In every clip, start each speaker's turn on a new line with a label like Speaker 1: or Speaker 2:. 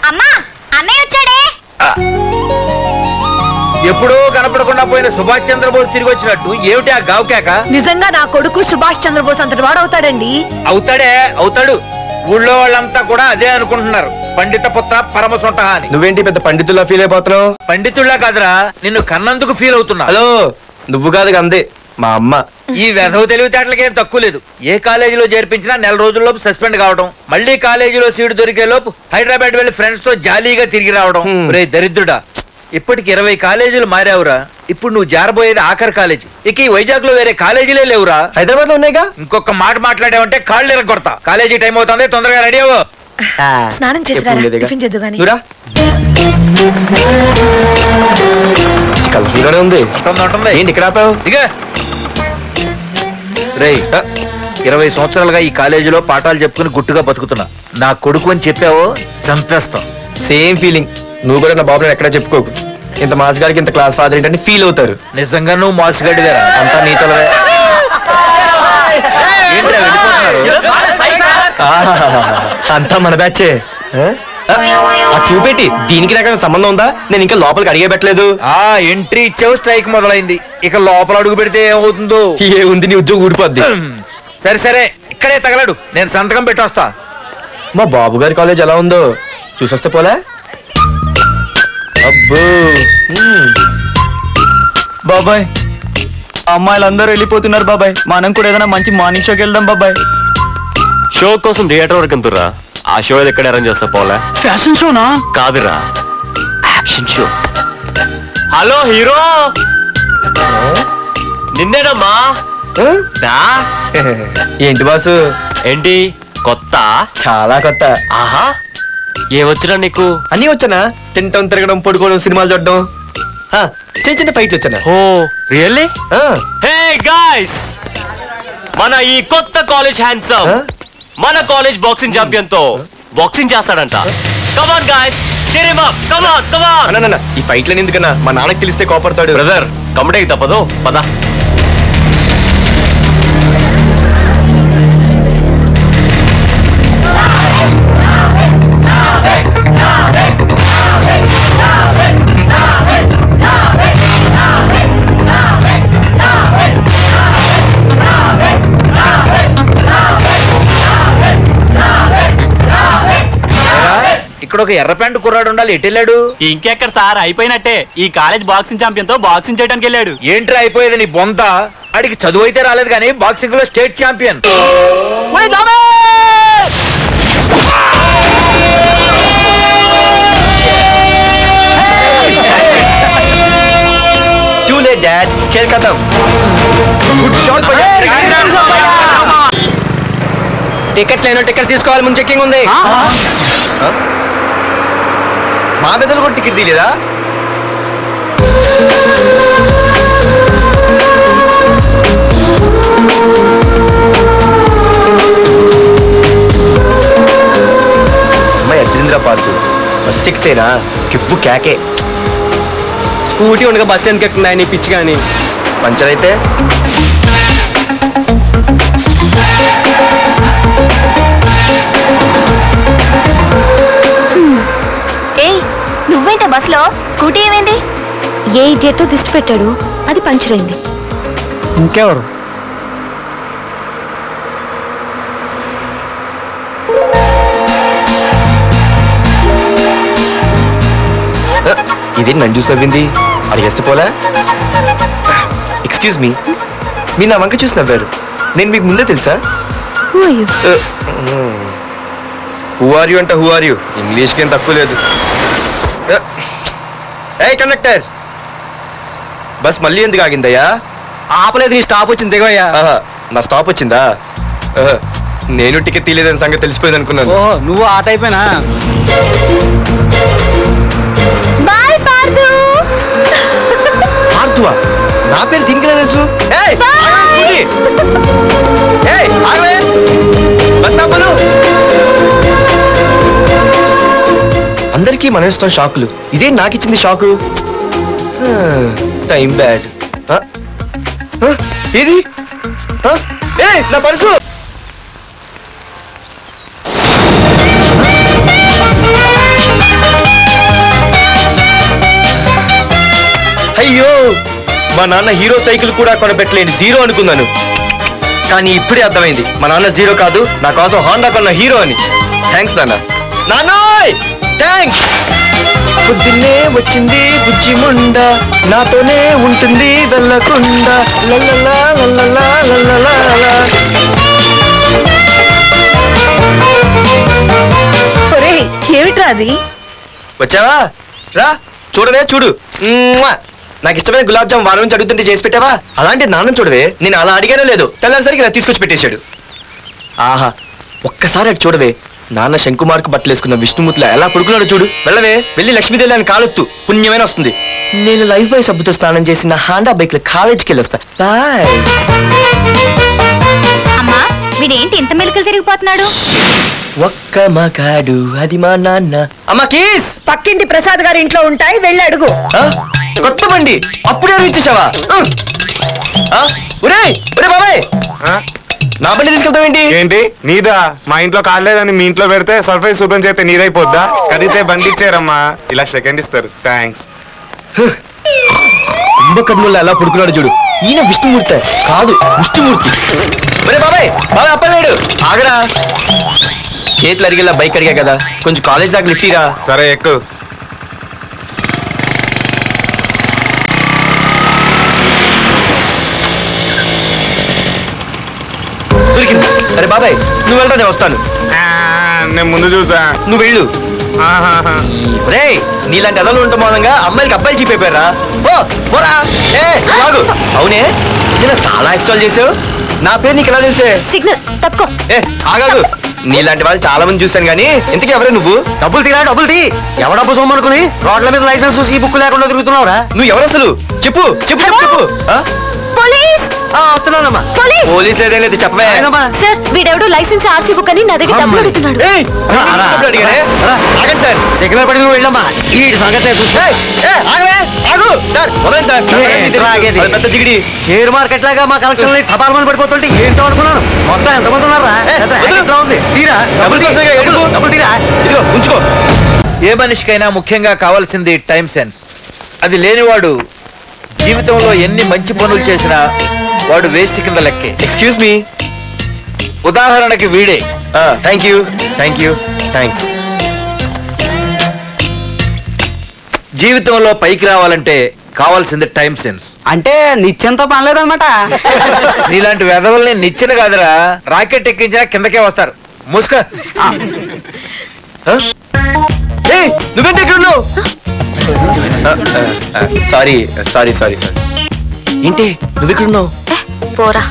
Speaker 1: అమ్మా అన్నయ్య వచ్చాడే.
Speaker 2: ఎప్పుడో కనపడకుండా పోయిన సుభాష్ చంద్రబోస్ తిరిగి వచ్చినట్టు ఏమిటి ఆ గావుకేక?
Speaker 3: నిజంగా నా కొడుకు సుభాష్ చంద్రబోస్ అంతటి వాడు అవుతాడండి.
Speaker 2: అవుతాడు. ఊళ్ళో వాళ్ళంతా కూడా అదే అనుకుంటున్నారు, పండిత పుత్ర పరమ సొంట అని.
Speaker 4: నువ్వేంటి పెద్ద పండితుల్లా ఫీల్ అయిపోతున్నావు?
Speaker 2: పండితుల్లా కాదురా, నిన్ను కన్నందుకు ఫీల్ అవుతున్నా.
Speaker 4: హలో, నువ్వు కాదు అందే మా అమ్మ.
Speaker 2: ఈ వెధవ తెలివితేటలకేం తక్కువ లేదు. ఏ కాలేజీలో చేర్పించినా నెల రోజుల్లోపు సస్పెండ్ కావడం, మళ్ళీ కాలేజీలో సీటు దొరికే లోపు హైదరాబాద్ వెళ్లి ఫ్రెండ్స్ తో జాలీగా తిరిగి రావడం. రే దరిద్రుడా, ఇప్పటికి 20 కాలేజీలు మారావురా. ఇప్పుడు నువ్వు జారబోయేది ఆఖరి కాలేజీ. ఇక ఈ వైజాగ్ లో వేరే కాలేజీలే లేవురా.
Speaker 4: హైదరాబాద్ లో ఉన్నాయిగా.
Speaker 2: ఇంకొక మాట మాట్లాడావంటే కాళ్ళు ఎరగొడతా. కాలేజీ టైం అవుతుంది, తొందరగా రెడీ అవ్వు.
Speaker 3: స్నానం చేద్దు గాని.
Speaker 4: ఉంది
Speaker 2: ఏంటి ఇక్కడ ఆపావు? ఇక రేయ్, 20 సంవత్సరాలుగా ఈ కాలేజీలో పాఠాలు చెప్పుకుని గుట్టుగా బతుకుతున్నా. నా కొడుకు అని చెప్పావో చంపేస్తాం.
Speaker 4: Same feeling. నువ్వు కూడా నా బాబు ఎక్కడా చెప్పుకోకు. ఇంత మాస్ గారికి ఇంత క్లాస్ ఫాదర్ ఏంటని ఫీల్ అవుతారు.
Speaker 2: నిజంగా నువ్వు మాసుగడివేరా?
Speaker 4: అంతా నీ చలవే. అంతా మన బ్యాచే. చూపెట్టి దీనికి నాకు సంబంధం ఉందా? నేను ఇంకా లోపలికి అడిగే పెట్టలేదు.
Speaker 2: ఎంట్రీ ఇచ్చావు, స్ట్రైక్ మొదలైంది. ఇక లోపల అడుగు పెడితే ఏమవుతుందో.
Speaker 4: ఏముంది, నీ ఉద్యోగం ఊడిపోద్ది.
Speaker 2: సరే ఇక్కడే తగలడు, నేను సంతకం పెట్టొస్తా.
Speaker 4: మా బాబు గారి కాలేజ్ ఎలా ఉందో చూసొస్తే పోలే. అబ్బో
Speaker 5: బాబాయ్, అమ్మాయిలందరూ వెళ్ళిపోతున్నారు బాబాయ్. మనం కూడా ఏదైనా మంచి మార్నింగ్ షోకి వెళ్దాం బాబాయ్.
Speaker 6: షో కోసం థియేటర్ వరకు ఎంతురా? ఆ షో ఎక్కడ అరేంజ్ చేస్తా పోలే?
Speaker 5: ఫ్యాషన్ షోనా?
Speaker 6: కాదురా, యాక్షన్ షో. హలో హీరో, నిన్నేనమ్మా.
Speaker 4: ఏంటి బాసు?
Speaker 6: ఏంటి కొత్త?
Speaker 4: చాలా కొత్త.
Speaker 6: ఆహా, ఏమొచ్చినా నీకు?
Speaker 4: అన్నీ వచ్చానా? తింటాం, తిరగడం, పడుకోవడం, సినిమాలు చూడడం, చిన్న చిన్న ఫైట్లు వచ్చానా?
Speaker 6: ఓ రియల్లీ? హే గాయ్స్, మన ఈ కొత్త కాలేజ్ హ్యాండ్సమ్ మన కాలేజ్ బాక్సింగ్ ఛాంపియన్ తో బాక్సింగ్ చేస్తాడంట. Come on guys, cheer him up. Come on, come on.
Speaker 4: అన్న ఈ ఫైట్లని ఎందుకన్నా? మా నాన్నకి తెలిస్తే కోపడతాడు.
Speaker 6: బ్రదర్, కమడేకి తప్పదు, పద.
Speaker 2: ఇక్కడ ఒక ఎర్ర ప్యాంటు కుర్రాడు ఉండాలి, ఎటు వెళ్ళాడు?
Speaker 5: ఇంకెక్కడ సార్, అయిపోయినట్టే. ఈ కాలేజ్ బాక్సింగ్ ఛాంపియన్ తో బాక్సింగ్ చేయడానికి వెళ్ళాడు.
Speaker 2: ఏంట్రా అయిపోయేది నీ బొంత? అడిగి చదువు అయితే రాలేదు కానీ బాక్సింగ్ లో state champion.
Speaker 4: Too late, Dad. खेल खत्म. Good shot. టికెట్స్ లేనో టికెట్స్ తీసుకోవాలి, ముందు చెక్కింగ్ ఉంది. మా పెద్దలు కూడా టికెట్ తీయలేదా? అమ్మాయి అద్రింద్ర పార్కు బస్ ఎక్కితేనా కిప్పు కేకే. స్కూటీ ఉండగా బస్సు ఎందుకు ఎక్కుతున్నాయి నీ పిచ్చి? కానీ పంచర్ అయితే
Speaker 1: నువ్వేంట బస్ లో? స్కూటీ ఏమైంది? ఏ ఇడియట్ తో దిష్టి పెట్టాడు, అది పంచర్ అయింది.
Speaker 5: ఇంకెవరు?
Speaker 4: ఇదే నన్ను చూసి నవ్వింది, అడిగేస్తే పోలే. ఎక్స్క్యూజ్ మీ, మీరు నా వంక చూసి నవ్వారు. నేను మీకు ముందే తెలుసా? హూ ఆర్ యూ అంటే హూ ఆర్ యూ, ఇంగ్లీష్కి ఏం తక్కువ లేదు. ఏ కండక్టర్, బస్ మళ్ళీ ఎందుకు ఆగిందయ్యా?
Speaker 5: ఆపలేదు, నీ స్టాప్ వచ్చింది, దిగోయ్యా.
Speaker 4: నా స్టాప్ వచ్చిందా? నేను టికెట్ తీయలేదని సంగతి తెలిసిపోయింది అనుకున్నాను.
Speaker 5: ఓ, నువ్వు ఆ టైపేనా?
Speaker 1: బాయ్ పార్దు.
Speaker 4: పార్థువా? నా పేరు దీనికి తెలుసు. అందరికీ మనం ఇస్తాం షాకులు, ఇదే నాకు ఇచ్చింది షాకు. Time bad. ఇది నా పర్సు. అయ్యో మా నాన్న హీరో సైకిల్ కూడా కొనబెట్టలేని జీరో అనుకున్నాను. కానీ ఇప్పుడే అర్థమైంది మా నాన్న జీరో కాదు, నా కోసం హోండా కొన్న హీరో అని. థ్యాంక్స్ నాన్న. నాన్నోయ్ థ్యాంక్స్. పొద్దున్నే వచ్చింది బుజ్జి ముండ, నాతోనే ఉంటుంది వెళ్ళకుండా. లల్లలా లల్లలా లల్లలా.
Speaker 3: ఏమిట్రా అది?
Speaker 4: వచ్చావా? రా చూడవే చూడు. నాకు ఇష్టమైన గులాబ్ జామ్ వారం నుంచి అడుగుతుంటే చేసి పెట్టావా? అలాంటి నాన్న చూడవే, నేను అలా అడిగానే లేదు, తెల్లారిసరికి నాకు తీసుకొచ్చి పెట్టేశాడు. ఆహా ఒక్కసారి అటు చూడవే, నాన్న శంకుమార్కు బట్టలు వేసుకున్న విష్ణుమూర్తిలా ఎలా పడుకున్నాడు చూడు. వెళ్ళవే, వెళ్ళి లక్ష్మీదేవి అని కాలెత్తు, పుణ్యమైన వస్తుంది. నేను లైఫ్ బాయ్ సబ్బుతో స్నానం చేసిన హాండా బైక్ లో కాలేజీకి వెళ్ళొస్తా. బాయ్.
Speaker 1: అమ్మా వీడేంటి ఇంత మెలికలు తిరిగిపోతున్నాడు?
Speaker 4: ఒక్క మగాడు అది మా నాన్న. అమ్మా కీస్
Speaker 3: పక్కింటి ప్రసాద్ గారి ఇంట్లో ఉంటాయి, వెళ్ళి అడుగు.
Speaker 4: కొత్త బండి అప్పుడే ఇచ్చేసావా? ఒరే ఒరే బాబాయ్, నా బండి తీసుకెళ్తావేంటి?
Speaker 7: ఏంటి నీదా? మా ఇంట్లో కాలేదని మీ ఇంట్లో పెడితే సర్ప్రైజ్ శుభ్రం చేస్తే నీదైపోద్దా? కడిగితే బండి ఇచ్చారమ్మా, ఇలా సెకండ్ ఇస్తారు. థ్యాంక్స్.
Speaker 4: కుంభకర్ణుల్లో ఎలా పడుకున్నాడు చూడు. ఈయన విష్ణుమూర్తి కాదు, విష్ణుమూర్తి. ఒరే బాబాయ్ బాబాయ్ అప్పలేడు, ఆగరా. చేతులు అడిగేలా బైక్ అడిగా కదా, కొంచెం కాలేజ్ దాకా లిఫ్టీరా.
Speaker 7: సరే ఎక్కు.
Speaker 4: దొరికింది. అరే బాబాయ్ నువ్వు వెళ్ళరా, నేను వస్తాను.
Speaker 7: నేను ముందు చూసా.
Speaker 4: నువ్వు వెళ్ళు. రే నీలాంటి అదలు ఉండటం మూలంగా అమ్మాయిలకి అబ్బాయిలు చీపైపోయారా? పోరా. రాగు. అవునే నేను చాలా ఎక్స్ట్రాల్ చేసావు. నా పేరు నీకు ఎలా తెలిసే?
Speaker 1: సిగ్నల్ తప్పుకో.
Speaker 4: ఆగాగు. నీలాంటి వాళ్ళు చాలా మంది చూశాను కానీ ఇంతకీ ఎవరే నువ్వు? డబ్బులు తీరా, డబ్బులు తీ. ఎవరు డబ్బు సొమ్మనుకుని రోడ్ల మీద లైసెన్స్ చూసి బుక్ లేకుండా తిరుగుతున్నావురా? నువ్వు ఎవరు అసలు? చెప్పు చెప్పు చెప్పు చెప్పు.
Speaker 1: పోలీస్
Speaker 4: వస్తున్నానమ్మా. పోలీస్ లేదేలేదు చెప్పవే.
Speaker 1: సార్ వీడెవడో లైసెన్స్ ఆర్సీ బుక్ అని నా దగ్గర డబ్బులు అడుగుతున్నాడు.
Speaker 4: సిగ్నల్ పడి నువ్వు వెళ్ళమ్మా. ఈ సంగతి పెద్ద జిగిడి షేర్ మార్కెట్ లాగా మా కలెక్షన్ టపాల్మని పడిపోతుంటే ఏంటో అనుకున్నాను. మొత్తం ఎంతమంది ఉన్నారా? ఉంది. తీరా డబ్బులు తీరా. ఇదిగో ఉంచుకో.
Speaker 2: ఏ మనిషికైనా ముఖ్యంగా కావాల్సింది టైం సెన్స్. అది లేనివాడు జీవితంలో ఎన్ని మంచి పనులు చేసినా వాడు వేస్ట్ కింద లెక్కే.
Speaker 4: Excuse me.
Speaker 2: ఉదాహరణకి వీడే.
Speaker 4: Thank you thank you thanks.
Speaker 2: జీవితంలో పైకి రావాలంటే కావాల్సింది టైం సెన్స్.
Speaker 5: అంటే నిత్యంతో పనిలేదన్నమాట.
Speaker 2: నీలాంటి వెధవల్ని నిచ్చిన కాదురా, రాకెట్ ఎక్కించినా కిందకే వస్తారు. ముసుక.
Speaker 4: నువ్వేంటి ఇక్కడ ఉన్నావు? Sorry sorry sorry sorry. ఏంటి నువ్వు ఇక్కడ ఉన్నావు?
Speaker 1: పోరా.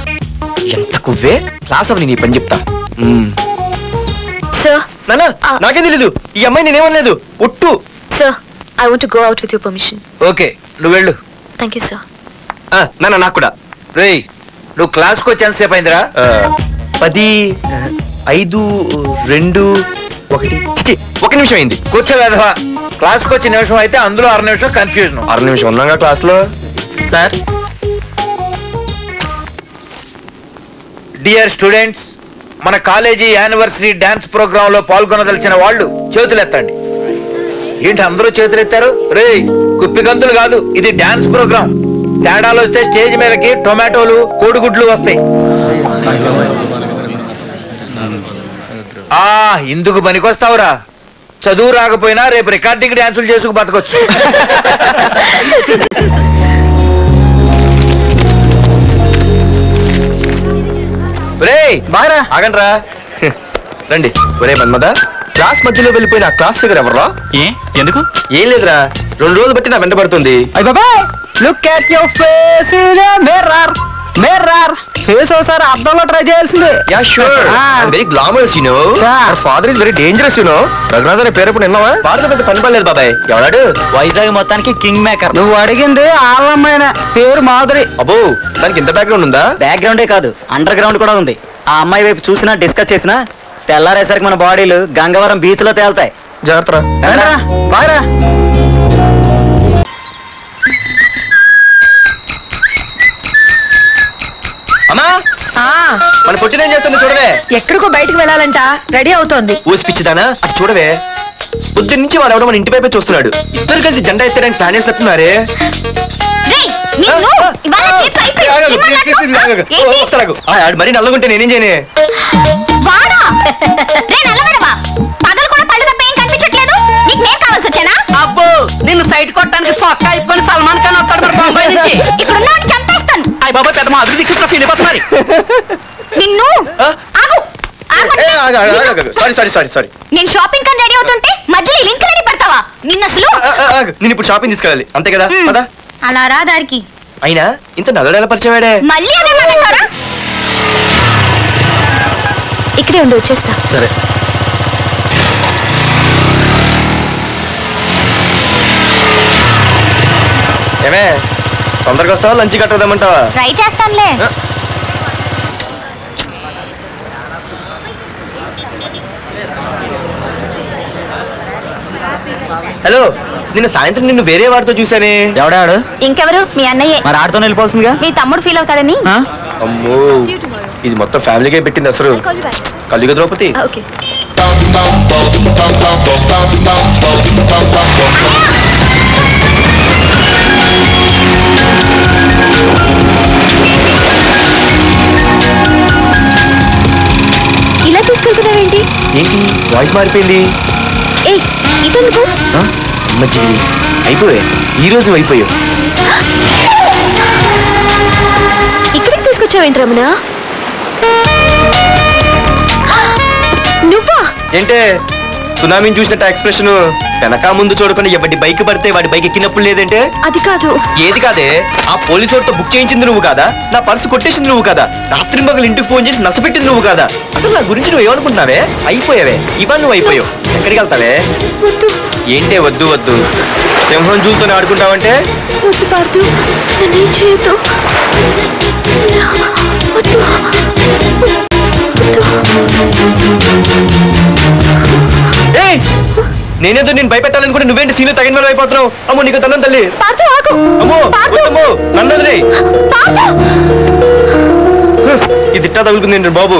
Speaker 4: ఎంత కువ్వే. క్లాస్ అవని నీ పని చెప్తా.
Speaker 1: సార్
Speaker 4: నానా నాకేం తెలీదు. ఈ అమ్మాయి నేనేమనలేదు. ఒట్టు.
Speaker 1: Sir I want to go out with your permission.
Speaker 2: Okay నువ్వు వెళ్ళు.
Speaker 1: Thank you sir.
Speaker 4: నాన్న నాకు కూడా.
Speaker 2: రేయ్ నువ్వు క్లాస్కి వచ్చి ఎంతసేపు అయిందిరా?
Speaker 4: 10, 5, 2, 1. ఒక నిమిషం అయింది.
Speaker 2: కూర్చో వెధవా. క్లాస్కి వచ్చి నిమిషం అయితే అందులో 6 నిమిషం కన్ఫ్యూజన్.
Speaker 4: 6 నిమిషం ఉన్నాగా క్లాస్ లో.
Speaker 2: సార్ డియర్ స్టూడెంట్స్, మన కాలేజీ యానివర్సరీ డాన్స్ ప్రోగ్రామ్ లో పాల్గొనదలిచిన వాళ్ళు చేతులెత్తండి. ఏంటి అందరూ చేతులెత్తారు? రే కుప్పి గంతులు కాదు, ఇది డాన్స్ ప్రోగ్రామ్. తేడాలు వస్తే స్టేజ్ మీదకి టొమాటోలు కోడిగుడ్లు వస్తాయి. ఇందుకు పనికొస్తావురా. చదువు రాకపోయినా రేపు రికార్డింగ్ డాన్సులు చేసుకు బతకొచ్చు.
Speaker 4: బాగా ఆగండ్రా. రండి. ఒరే మన్మద, క్లాస్ మధ్యలో వెళ్ళిపోయిన క్లాస్ ఫిగర్ ఎవర్రా?
Speaker 5: ఎందుకు?
Speaker 4: ఏం లేదురా, 2 రోజులు బట్టి నా వెంట పడుతుంది.
Speaker 5: Look at your face in a mirror. Mirror face ఒకసారి అద్దంలో ట్రై చేయాల్సింది.
Speaker 4: Yeah sure. I very glamorous you know. Our father is very dangerous you know. Raghunath అనే పేరు ఎప్పుడు విన్నావా? ఫాదర్ పెద్ద పని పడలేదు బాబాయ్. ఎవడాడు?
Speaker 5: వైజాగ్ మొత్తానికి కింగ్ మేకర్. నువ్వు అడిగింది ఆలమ్మైన పేరు మాధురి.
Speaker 4: అబ్బో దానికి ఇంత బ్యాక్గ్రౌండ్ ఉందా?
Speaker 5: బ్యాక్గ్రౌండే కాదు, అండర్ గ్రౌండ్ కూడా ఉంది. ఆ అమ్మాయి వైపు చూసినా డిస్కస్ చేసినా తెల్లారేసరికి మన బాడీలు గంగవరం బీచ్ లో తేలుతాయి.
Speaker 4: జాగ్రత్త.
Speaker 5: బాగా
Speaker 4: అమ్మా మన పొట్టిన ఏం చేస్తుంది చూడవే.
Speaker 3: ఎక్కడికో బయటకు వెళ్ళాలంట, రెడీ అవుతోంది.
Speaker 4: ఊసిపిచ్చిదానా అటు చూడవే. పొద్దున్న నుంచి వాడు ఎవడో మన ఇంటి వైపే చూస్తున్నాడు. ఇద్దరు కలిసి జెండా ఎత్తారని ప్లాన్ చేస్తున్నారే.
Speaker 1: నిన్ను ఇవాళ చేతులు అయిపోయి.
Speaker 4: మరి నల్లగుంటే నేనేం చేయనే?
Speaker 1: వాడా రే నల్లబడవా, పగలు కూడా పళ్ళు తప్ప ఏం కనిపించట్లేదు. నీకు నేను కావాల్సి వచ్చానా?
Speaker 3: అబ్బో నిన్ను సైట్ కొట్టడానికి సొక్క అయిపోయి సల్మాన్ ఖాన్ వస్తాడు మరి బొంబాయి నుంచి.
Speaker 1: ఇక్కడ ఉన్నాను చంపేస్తాను.
Speaker 3: అయ్య బాబా పెద్ద మా అభివృద్ధి దిక్కులో ఫీల్ అయిపోతుంది మరి.
Speaker 1: నిన్ను ఆగు.
Speaker 4: సారీ
Speaker 1: నేను షాపింగ్ కని రెడీ అవుతుంటే మధ్యలో ఈ లింక్ రెడీ పెడతావా? నిన్న అసలు
Speaker 4: నేను ఇప్పుడు షాపింగ్ తీసుకెళ్ళాలి అంతే కదా? పదా
Speaker 1: అలా రా దారికి.
Speaker 4: అయినా ఇంత నల్లడేలా పరిచయవాడే?
Speaker 1: మళ్ళీ అదే మాట్లాడతారా? ఇక్కడే ఉండి వచ్చేస్తా.
Speaker 4: సరే ఏమే తొందరగా వస్తావా లంచ్ కట్టదామంటావా?
Speaker 1: ట్రై చేస్తానులే.
Speaker 4: హలో నిన్న సాయంత్రం నిన్ను వేరే వాడితో చూసానే.
Speaker 5: ఎవడాడు?
Speaker 1: ఇంకెవరు? మీ అన్నయ్యే.
Speaker 5: మరి ఆడుతో వెళ్ళిపోతుందిగా.
Speaker 1: మీ తమ్ముడు ఫీల్ అవుతాడని.
Speaker 4: అమ్మో ఇది మొత్తం ఫ్యామిలీకే పెట్టింది అసలు. కలియుగ ద్రౌపది.
Speaker 1: ఓకే. ఇలా తీసుకెళ్తున్నావేంటి?
Speaker 4: ఏంటి వాయిస్ మారిపోయింది?
Speaker 1: ఏ ఇటెందుకు?
Speaker 4: మంచిది అయిపోయా ఈ రోజు అయిపోయావు.
Speaker 1: ఇక్కడికి తీసుకొచ్చావేంటి రమణ? నువ్వా?
Speaker 4: ఏంటే సునామీని చూసినట్టు ఎక్స్ప్రెషన్ వెనక ముందు చూడకుండా ఎవరి బైక్ పడితే వాడి బైక్ ఎక్కినప్పుడు లేదంటే?
Speaker 1: అది కాదు.
Speaker 4: ఏది కాదే ఆ పోలీసు వాడితో బుక్ చేయించింది నువ్వు కాదా? నా పర్సు కొట్టేసింది నువ్వు కాదా? రాత్రి మగలు ఇంటికి ఫోన్ చేసి నసపెట్టింది నువ్వు కాదా? అసలు నా గురించి నువ్వు ఏమనుకుంటున్నావే? అయిపోయావే ఇవాళ నువ్వు అయిపోయావు. ఎక్కడికి వెళ్తావే? ఏంటే వద్దు వద్దు సింహం జూలతోనే ఆడుకుంటావంటే?
Speaker 1: వద్దు పార్దు, నన్నేం చేయొద్దు. వద్దు.
Speaker 4: ఏయ్ నేనేదో నేను భయపెట్టాలనుకుంటే నువ్వేంటి సీన్లు తగిన వాళ్ళు అయిపోతున్నావు? అమ్మో నీకు తన్నం తల్లి.
Speaker 1: పార్దు ఆగు.
Speaker 4: అమ్మో
Speaker 1: పార్దు.
Speaker 4: అమ్మో నన్ను వదిలేయ్.
Speaker 1: పార్దు.
Speaker 4: ఇది ఇట్టా తగులుకుంది బాబు.